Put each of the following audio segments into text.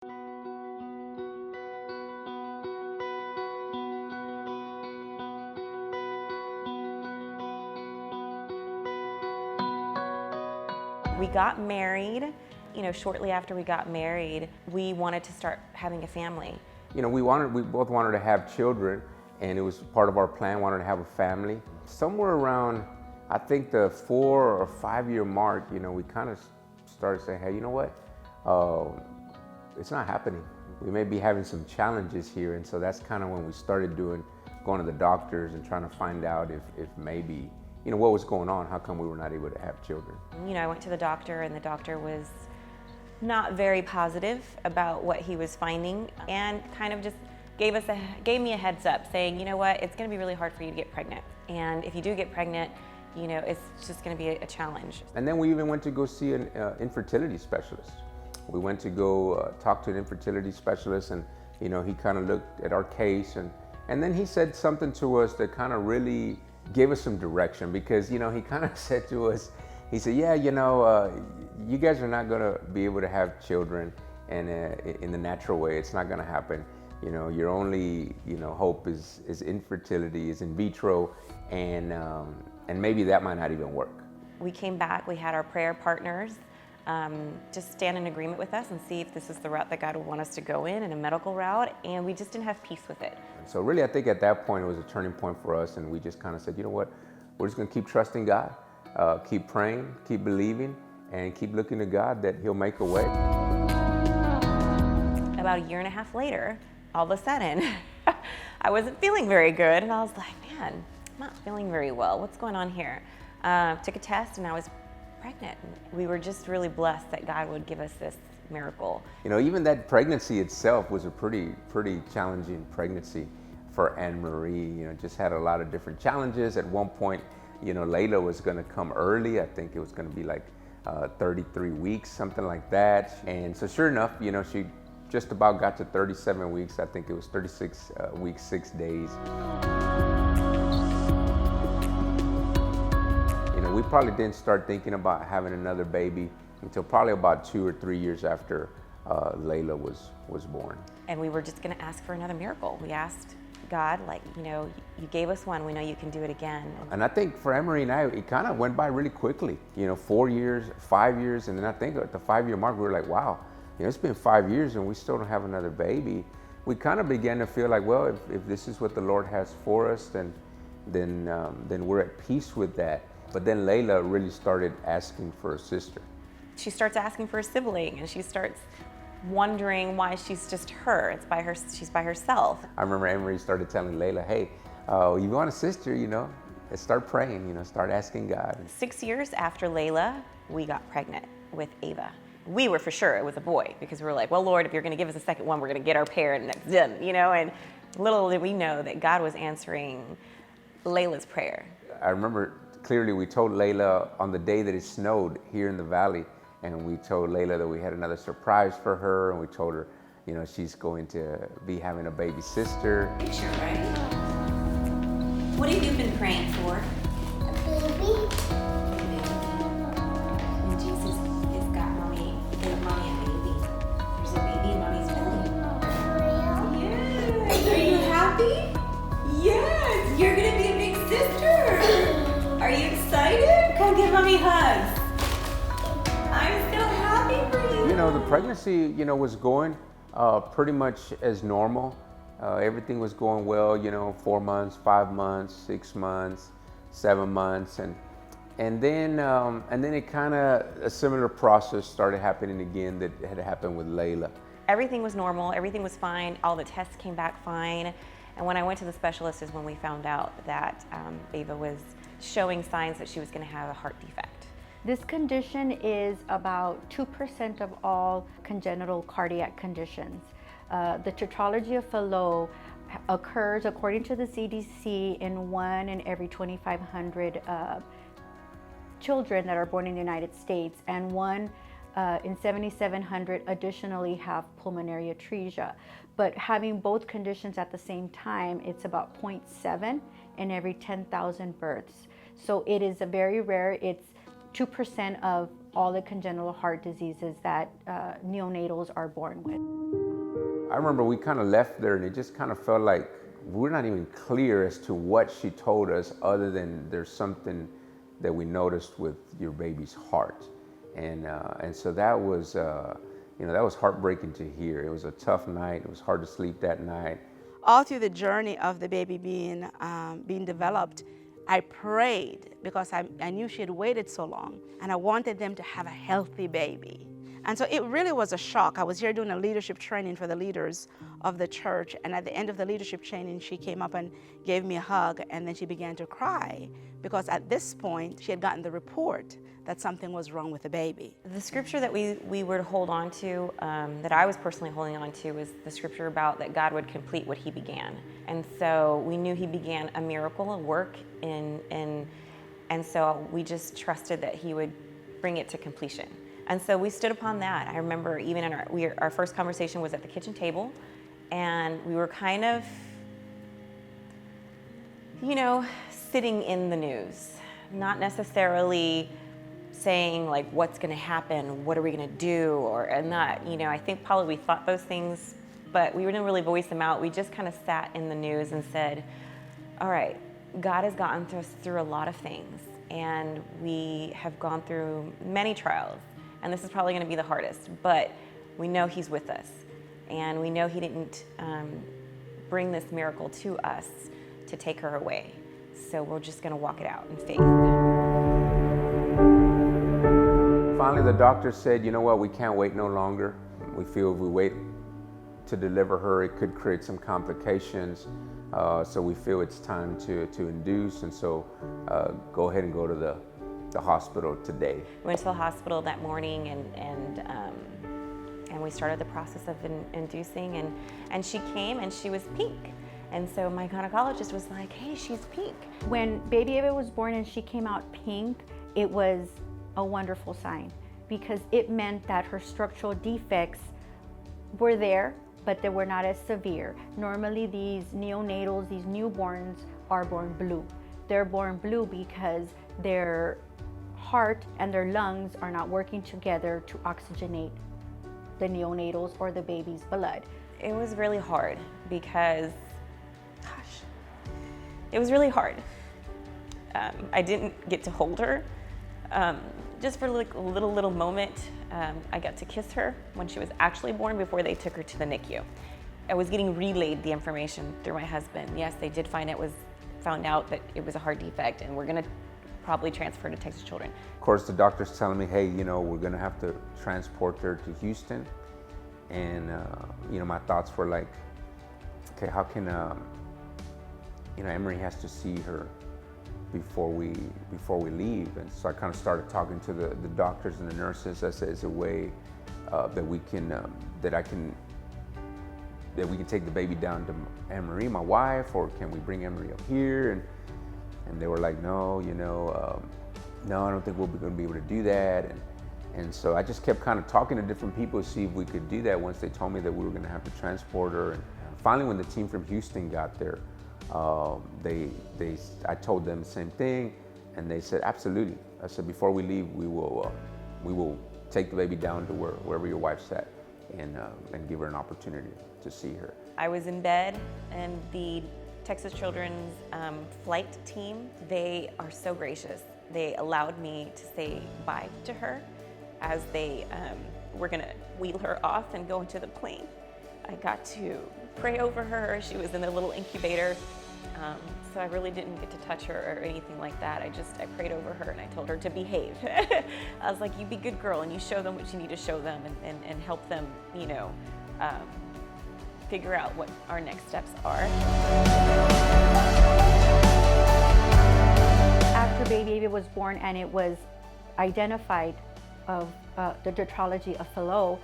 We got married. Shortly after we got married, we wanted to start having a family. We both wanted to have children, and it was part of our plan, wanted to have a family. Somewhere around, I think the 4 or 5 year mark, we kind of started saying, hey, you know what? It's not happening. We may be having some challenges here. And so that's kind of when we started going to the doctors and trying to find out if maybe, what was going on? How come we were not able to have children? I went to the doctor, and the doctor was not very positive about what he was finding, and kind of just gave me a heads up saying, you know what, it's going to be really hard for you to get pregnant. And if you do get pregnant, it's just going to be a challenge. And then we even went to go see an infertility specialist. We went to go talk to an infertility specialist, and he kind of looked at our case, and then he said something to us that kind of really gave us some direction, because he kind of said to us, he said, yeah, you guys are not going to be able to have children, and in the natural way, it's not going to happen. Your only hope is infertility, is in vitro, and maybe that might not even work. We came back, we had our prayer partners just stand in agreement with us and see if this is the route that God would want us to go in a medical route, and we just didn't have peace with it. So really, I think at that point it was a turning point for us, and we just kind of said, you know what, we're just going to keep trusting God, keep praying, keep believing, and keep looking to God that He'll make a way. About a year and a half later, all of a sudden, I wasn't feeling very good, and I was like, man, I'm not feeling very well. What's going on here? Took a test, and I was pregnant. We were just really blessed that God would give us this miracle. Even that pregnancy itself was a pretty challenging pregnancy for Anne Marie. Just had a lot of different challenges. At one point, Layla was going to come early. I think it was going to be like 33 weeks, something like that. And so sure enough, she just about got to 37 weeks. I think it was 36 weeks, 6 days. We probably didn't start thinking about having another baby until probably about 2 or 3 years after Layla was born. And we were just going to ask for another miracle. We asked God, you gave us one, we know you can do it again. And I think for Anne Marie and I, it kind of went by really quickly. 4 years, 5 years, and then I think at the 5 year mark, we were like, wow, it's been 5 years and we still don't have another baby. We kind of began to feel like, well, if this is what the Lord has for us, then we're at peace with that. But then Layla really started asking for a sister. She starts asking for a sibling, and she starts wondering why she's just her. She's by herself. I remember Anne Marie started telling Layla, hey, you want a sister, start praying, start asking God. 6 years after Layla, we got pregnant with Ava. We were for sure it was a boy, because we were like, well, Lord, if you're going to give us a second one, we're going to get our pair and that's done, and little did we know that God was answering Layla's prayer. I remember clearly we told Layla on the day that it snowed here in the valley, and we told Layla that we had another surprise for her, and we told her, she's going to be having a baby sister. Picture, right? What have you been praying for? A baby. And Jesus has got mommy a baby. There's a baby in mommy's belly. Yes. Are you happy? Yes. You're gonna be a big sister. Are you excited? Come give mommy hugs. I'm so happy for you. The pregnancy, was going pretty much as normal. Everything was going well, 4 months, 5 months, 6 months, 7 months, and then it kind of a similar process started happening again that had happened with Layla. Everything was normal. Everything was fine. All the tests came back fine. And when I went to the specialist is when we found out that Ava was showing signs that she was going to have a heart defect. This condition is about 2% of all congenital cardiac conditions. The tetralogy of Fallot occurs, according to the CDC, in 1 in every 2,500 children that are born in the United States, and 1 in 7,700 additionally have pulmonary atresia. But having both conditions at the same time, it's about 0.7 in every 10,000 births. So it is a very rare. It's 2% of all the congenital heart diseases that neonatals are born with. I remember we kind of left there and it just kind of felt like we're not even clear as to what she told us, other than there's something that we noticed with your baby's heart. And so that was, that was heartbreaking to hear. It was a tough night. It was hard to sleep that night. All through the journey of the baby being developed, I prayed because I knew she had waited so long, and I wanted them to have a healthy baby. And so it really was a shock. I was here doing a leadership training for the leaders of the church, and at the end of the leadership training, she came up and gave me a hug, and then she began to cry because at this point, she had gotten the report that something was wrong with the baby. The scripture that we were to hold on to, that I was personally holding on to, was the scripture about that God would complete what he began. And so we knew he began a miracle, a work, and so we just trusted that he would bring it to completion. And so we stood upon that. I remember even in our first conversation was at the kitchen table, and we were kind of, sitting in the news, not necessarily saying like what's going to happen, what are we going to do, and that, I think probably we thought those things, but we didn't really voice them out. We just kind of sat in the news and said, all right, God has gotten us through a lot of things, and we have gone through many trials, and this is probably going to be the hardest, but we know he's with us, and we know he didn't bring this miracle to us to take her away. So we're just going to walk it out in faith. Finally, the doctor said, you know what, we can't wait no longer. We feel if we wait to deliver her, it could create some complications. So we feel it's time to induce, and so go ahead and go to the hospital today. We went to the hospital that morning, and we started the process of inducing, and she came and she was pink. And so my gynecologist was like, hey, she's pink. When baby Ava was born and she came out pink, it was a wonderful sign because it meant that her structural defects were there, but they were not as severe. Normally these neonatals, these newborns are born blue. They're born blue because their heart and their lungs are not working together to oxygenate the neonatals or the baby's blood. It was really hard because, it was really hard. I didn't get to hold her. Just for like a little moment, I got to kiss her when she was actually born before they took her to the NICU. I was getting relayed the information through my husband. Yes, they did found out that it was a heart defect, and we're gonna probably transfer to Texas Children. Of course, the doctor's telling me, hey, we're gonna have to transport her to Houston. And, my thoughts were like, okay, how can, Emory has to see her before we leave. And so I kind of started talking to the doctors and the nurses as a way that we can take the baby down to Emory, my wife, or can we bring Emory up here? And they were like, no, no, I don't think we're going to be able to do that. And so I just kept kind of talking to different people to see if we could do that once they told me that we were going to have to transport her. And finally, when the team from Houston got there, I told them the same thing, and they said, absolutely. I said, before we leave, we will take the baby down to wherever your wife's at and give her an opportunity to see her. I was in bed, and the Texas Children's flight team, they are so gracious. They allowed me to say bye to her as they were gonna wheel her off and go into the plane. I got to pray over her. She was in the little incubator. So I really didn't get to touch her or anything like that. I prayed over her and I told her to behave. I was like, you be a good girl and you show them what you need to show them and help them, figure out what our next steps are. After baby Ava was born and it was identified of the tetralogy of Fallot,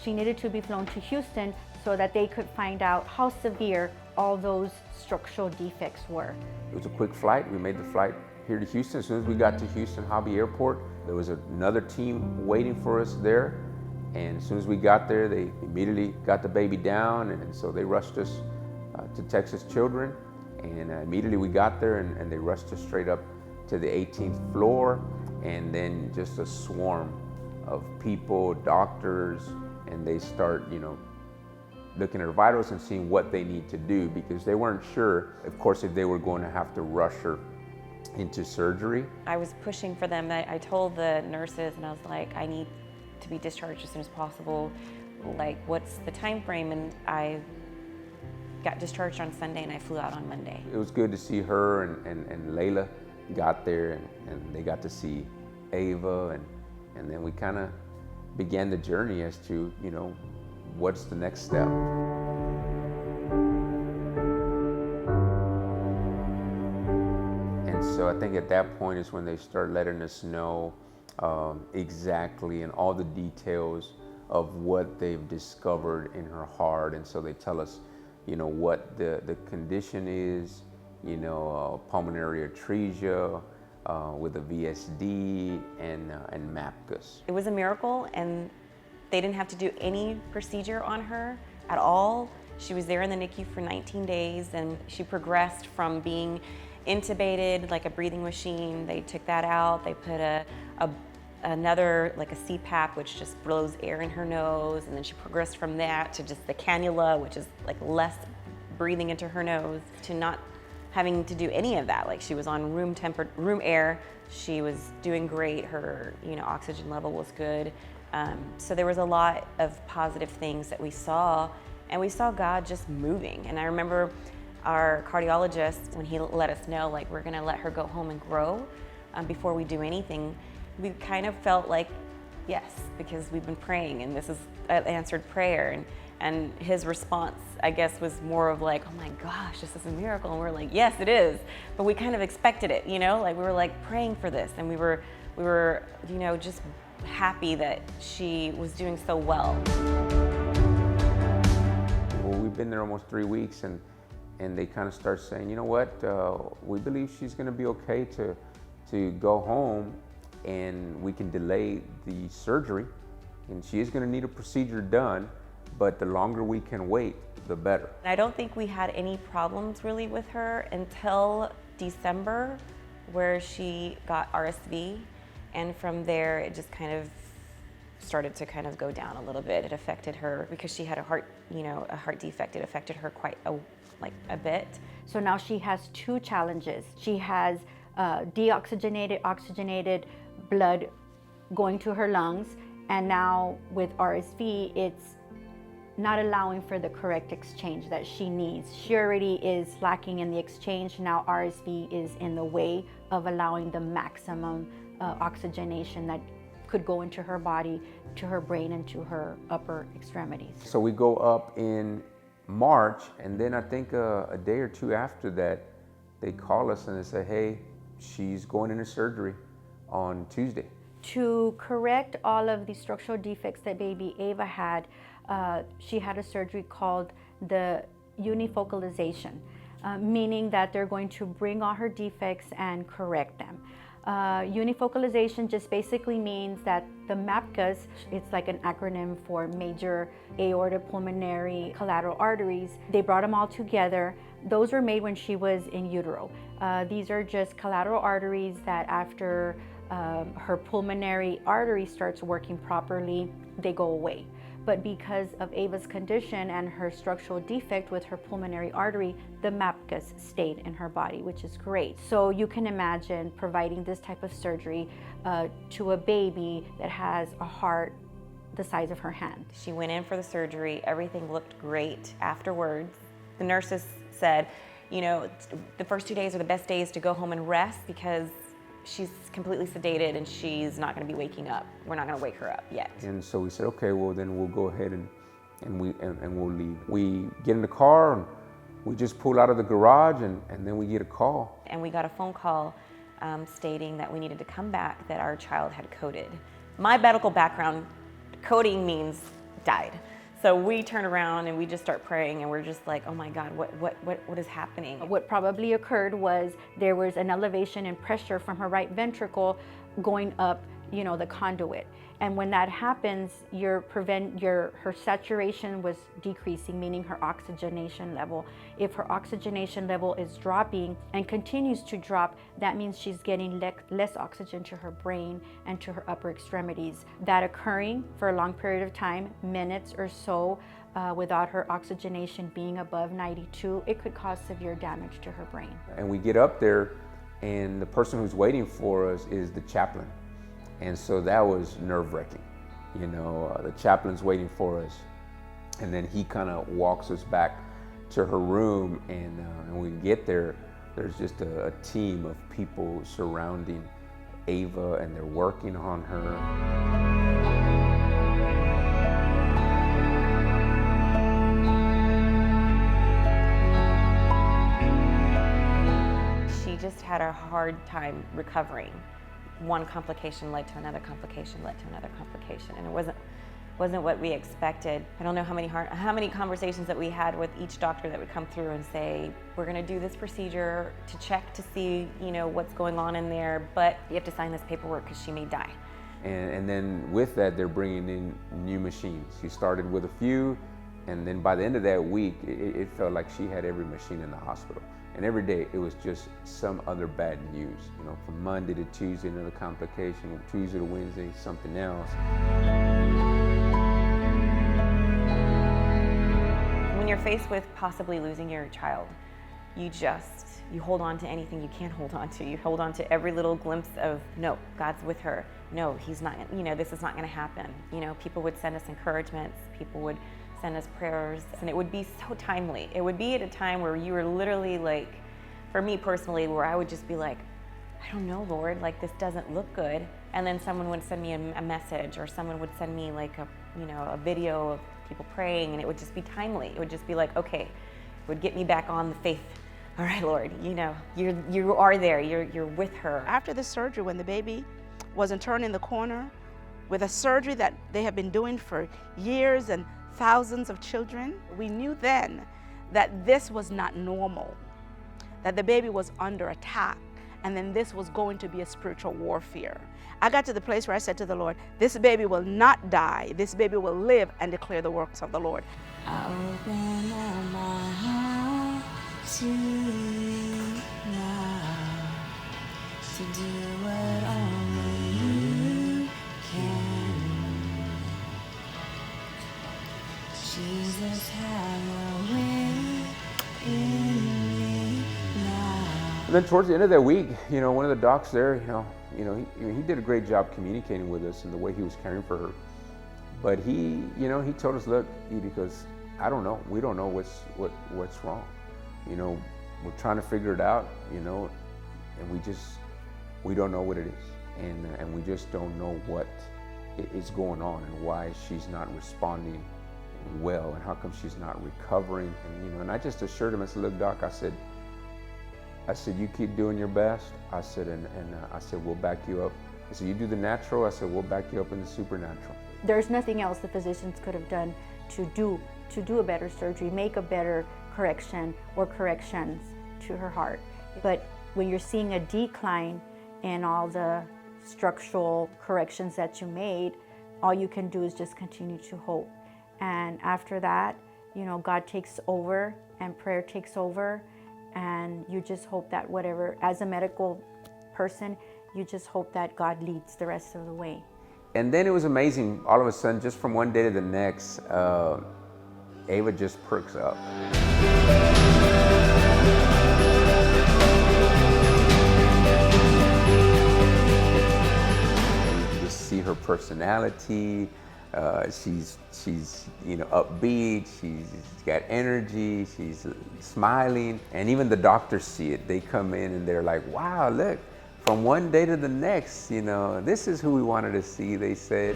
she needed to be flown to Houston so that they could find out how severe all those structural defects were. It was a quick flight. We made the flight here to Houston. As soon as we got to Houston Hobby Airport, there was another team waiting for us there. And as soon as we got there, they immediately got the baby down, and so they rushed us to Texas Children. And immediately we got there, and they rushed us straight up to the 18th floor. and then just a swarm of people, doctors, and they start, looking at her vitals and seeing what they need to do, because they weren't sure, of course, if they were going to have to rush her into surgery. I was pushing for them. I told the nurses, and I was like, I need to be discharged as soon as possible. Like, what's the time frame? And I got discharged on Sunday, and I flew out on Monday. It was good to see her, and Layla got there, and they got to see Ava, and then we kind of began the journey as to, what's the next step. And so I think at that point is when they start letting us know exactly and all the details of what they've discovered in her heart. And so they tell us, what the condition is, pulmonary atresia with a VSD and MAPCUS. It was a miracle, and they didn't have to do any procedure on her at all. She was there in the NICU for 19 days, and she progressed from being intubated, like a breathing machine. They took that out. They put another, like a CPAP, which just blows air in her nose, and then she progressed from that to just the cannula, which is like less breathing into her nose, to not having to do any of that. Like, she was on room air. She was doing great. Her, oxygen level was good. So there was a lot of positive things that we saw, and we saw God just moving. And I remember our cardiologist, when he let us know, like, we're gonna let her go home and grow before we do anything, we kind of felt like, yes, because we've been praying, and this is an answered prayer. And his response, I guess, was more of like, oh my gosh, this is a miracle. And we're like, yes, it is. But we kind of expected it, like we were like praying for this, and we were, just happy that she was doing so well. Well, we've been there almost 3 weeks, and they kind of start saying, you know what, we believe she's gonna be okay to go home, and we can delay the surgery, and she is gonna need a procedure done, but the longer we can wait, the better. I don't think we had any problems really with her until December, where she got RSV. And from there, it just kind of started to kind of go down a little bit. It affected her because she had a heart defect. It affected her quite a bit. So now she has two challenges. She has deoxygenated, oxygenated blood going to her lungs, and now with RSV, it's not allowing for the correct exchange that she needs. She already is lacking in the exchange. Now RSV is in the way of allowing the maximum oxygenation that could go into her body, to her brain, and to her upper extremities. So we go up in March, and then I think a day or two after that, they call us and they say, hey, she's going into surgery on Tuesday. To correct all of the structural defects that baby Ava had, she had a surgery called the unifocalization, meaning that they're going to bring all her defects and correct them. Unifocalization just basically means that the MAPCUS, it's like an acronym for major aortic pulmonary collateral arteries. They brought them all together. Those were made when she was in utero. These are just collateral arteries that after her pulmonary artery starts working properly, they go away. But because of Ava's condition and her structural defect with her pulmonary artery, the MAPCUS stayed in her body, which is great. So you can imagine providing this type of surgery to a baby that has a heart the size of her hand. She went in for the surgery. Everything looked great afterwards. The nurses said, the first 2 days are the best days to go home and rest because she's completely sedated and she's not going to be waking up. We're not going to wake her up yet. And so we said, okay, well then we'll go ahead and we'll leave. We get in the car and we just pull out of the garage, and then we get a call. And we got a phone call stating that we needed to come back, that our child had coded. My medical background, coding means died. So we turn around and we just start praying, and we're just like, oh my God, what is happening? What probably occurred was there was an elevation in pressure from her right ventricle going up the conduit. And when that happens, her saturation was decreasing, meaning her oxygenation level. If her oxygenation level is dropping and continues to drop, that means she's getting less oxygen to her brain and to her upper extremities. That occurring for a long period of time, minutes or so, without her oxygenation being above 92, it could cause severe damage to her brain. And we get up there, and the person who's waiting for us is the chaplain. And so that was nerve-wracking. The chaplain's waiting for us. And then he kind of walks us back to her room. And when we get there, there's just a team of people surrounding Ava, and they're working on her. She just had a hard time recovering. One complication led to another complication, led to another complication, and it wasn't what we expected. I don't know how many conversations that we had with each doctor that would come through and say, we're going to do this procedure to check to see, what's going on in there, but you have to sign this paperwork because she may die. And then with that, they're bringing in new machines. She started with a few, and then by the end of that week, it felt like she had every machine in the hospital. And every day it was just some other bad news. From Monday to Tuesday, another complication, Tuesday to Wednesday, something else. When you're faced with possibly losing your child, you hold on to anything you can hold on to. You hold on to every little glimpse of, no, God's with her. No, he's not, this is not going to happen. People would send us encouragements. People would send us prayers, and it would be so timely. It would be at a time where you were literally like, for me personally, where I would just be like, I don't know, Lord, like this doesn't look good. And then someone would send me a message, or someone would send me like a video of people praying, and it would just be timely. It would just be like, okay, it would get me back on the faith. All right, Lord, you are there, you're with her. After the surgery, when the baby wasn't turning the corner, with a surgery that they have been doing for years and thousands of children, we knew then that this was not normal, that the baby was under attack, and then this was going to be a spiritual warfare. I got to the place where I said to the Lord, this baby will not die, this baby will live and declare the works of the Lord. I open up my heart to you now, to do what only you can. Jesus, have your way in me now. And then towards the end of that week, one of the docs there, he did a great job communicating with us and the way he was caring for her. But he told us, look, Edie, because I don't know, we don't know what's wrong. We're trying to figure it out, and we don't know what it is, and we just don't know what is going on and why she's not responding well, and how come she's not recovering. And I just assured him, I said, look, Doc, I said, you keep doing your best. I said, and I said, we'll back you up. I said, you do the natural. I said, we'll back you up in the supernatural. There's nothing else the physicians could have done to do a better surgery, make a better correction or corrections to her heart. But when you're seeing a decline in all the structural corrections that you made, all you can do is just continue to hope. And after that, God takes over and prayer takes over, and you just hope that whatever, as a medical person, you just hope that God leads the rest of the way. And then it was amazing, all of a sudden, just from one day to the next, Ava just perks up. You can just see her personality. She's upbeat, she's got energy, she's smiling, and even the doctors see it. They come in and they're like, wow, look, from one day to the next, this is who we wanted to see, they said.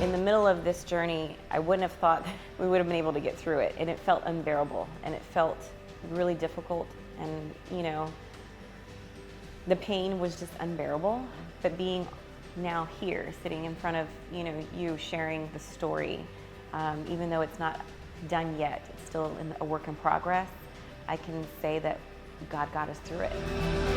In the middle of this journey, I wouldn't have thought we would have been able to get through it, and it felt unbearable, and it felt really difficult, and the pain was just unbearable. But being now here, sitting in front of you sharing the story, even though it's not done yet. It's still a work in progress. I can say that God got us through it.